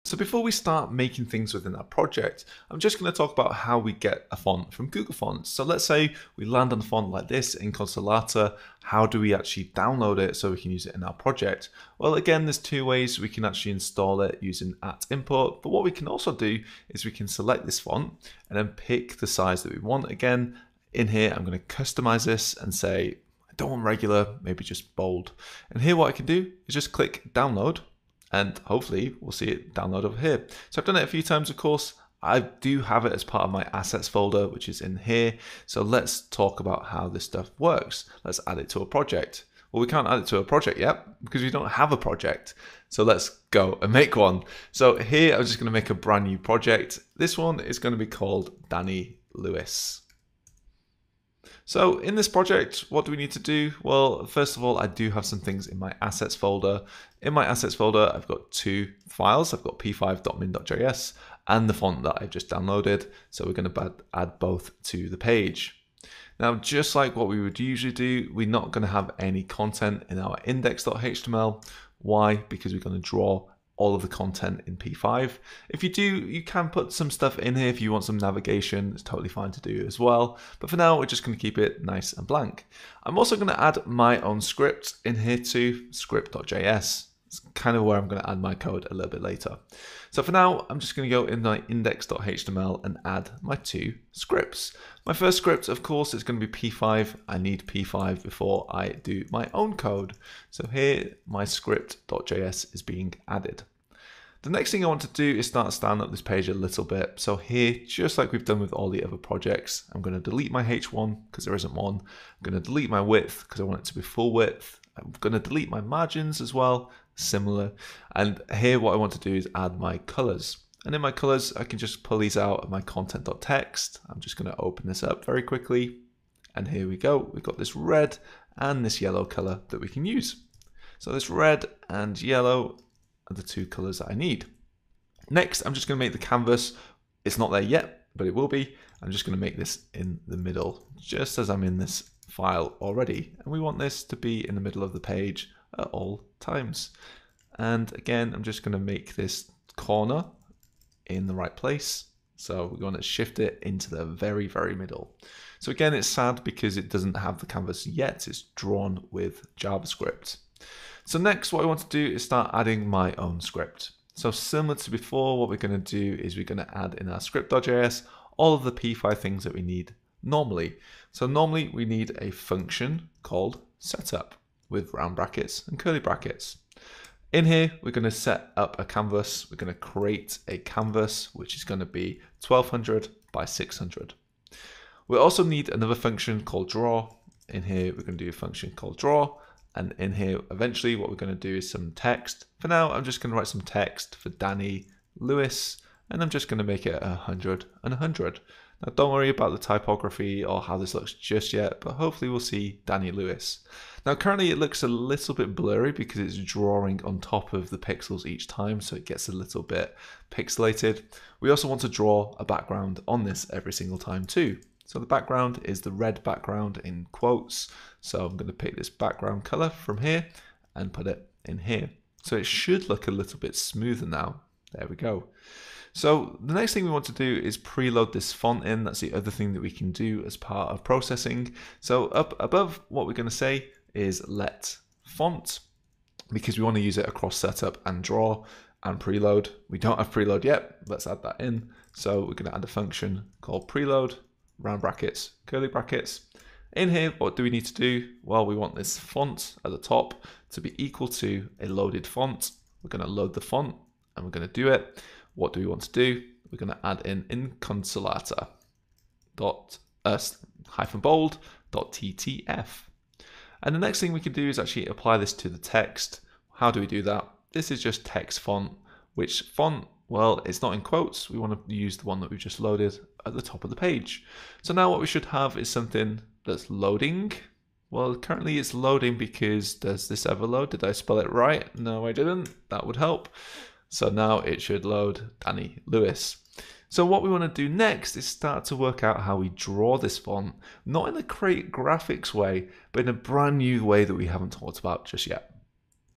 So before we start making things within our project, I'm just going to talk about how we get a font from Google Fonts. So let's say we land on a font like this in Consolata. How do we actually download it so we can use it in our project? Well, again, there's two ways we can actually install it using @import. But what we can also do is we can select this font and then pick the size that we want. Again, in here, I'm going to customize this and say, I don't want regular, maybe just bold. And here what I can do is just click download. And hopefully we'll see it download over here. So I've done it a few times, of course. I do have it as part of my assets folder, which is in here. So let's talk about how this stuff works. Let's add it to a project. Well, we can't add it to a project yet because we don't have a project. So let's go and make one. So here I'm just going to make a brand new project. This one is going to be called Danny Lewis. So in this project, what do we need to do? Well, first of all, I do have some things in my assets folder. In my assets folder, I've got two files. I've got p5.min.js and the font that I've just downloaded. So we're going to add both to the page. Now, just like what we would usually do, we're not going to have any content in our index.html. Why? Because we're going to draw all of the content in P5. If you do, you can put some stuff in here if you want some navigation. It's totally fine to do as well. But for now, we're just going to keep it nice and blank. I'm also going to add my own script in here too, script.js. It's kind of where I'm going to add my code a little bit later. So for now, I'm just going to go in my index.html and add my two scripts. My first script, of course, is going to be P5. I need P5 before I do my own code. So here, my script.js is being added. The next thing I want to do is start standing up this page a little bit. So here, just like we've done with all the other projects, I'm going to delete my H1 because there isn't one. I'm going to delete my width because I want it to be full width. I'm going to delete my margins as well, similar. And here what I want to do is add my colors. And in my colors, I can just pull these out of my content.txt. I'm just going to open this up very quickly. And here we go. We've got this red and this yellow color that we can use. So this red and yellow are the two colors that I need. Next, I'm just going to make the canvas. It's not there yet, but it will be. I'm just going to make this in the middle, just as I'm in this file already. And we want this to be in the middle of the page at all times. And again, I'm just going to make this corner in the right place. So we're going to shift it into the very, very middle. So again, it's sad because it doesn't have the canvas yet. It's drawn with JavaScript. So next, what I want to do is start adding my own script. So similar to before, what we're going to do is we're going to add in our script.js all of the P5 things that we need normally. So normally we need a function called setup with round brackets and curly brackets. In here, we're going to set up a canvas. We're going to create a canvas, which is going to be 1200 by 600. We also need another function called draw. In here, we're going to do a function called draw. And in here, eventually, what we're going to do is some text. For now, I'm just going to write some text for Danny Lewis, and I'm just going to make it 100 and 100. Now, don't worry about the typography or how this looks just yet, but hopefully we'll see Danny Lewis. Now, currently it looks a little bit blurry because it's drawing on top of the pixels each time, so it gets a little bit pixelated. We also want to draw a background on this every single time too. So the background is the red background in quotes. So I'm going to pick this background color from here and put it in here. So it should look a little bit smoother now. There we go. So the next thing we want to do is preload this font in. That's the other thing that we can do as part of processing. So up above, what we're going to say is let font, because we want to use it across setup and draw and preload. We don't have preload yet. Let's add that in. So we're going to add a function called preload, round brackets, curly brackets. In here, what do we need to do? Well, we want this font at the top to be equal to a loaded font. We're going to load the font and we're going to do it. What do we want to do? We're going to add in consolata dot hyphen bold dot ttf. And the next thing we can do is actually apply this to the text. How do we do that? This is just text font. Which font? Well, it's not in quotes. We want to use the one that we've just loaded at the top of the page. So now what we should have is something that's loading. Well, currently it's loading because does this ever load? Did I spell it right? No, I didn't. That would help. So now it should load Danny Lewis. So what we want to do next is start to work out how we draw this font, not in a create graphics way, but in a brand new way that we haven't talked about just yet.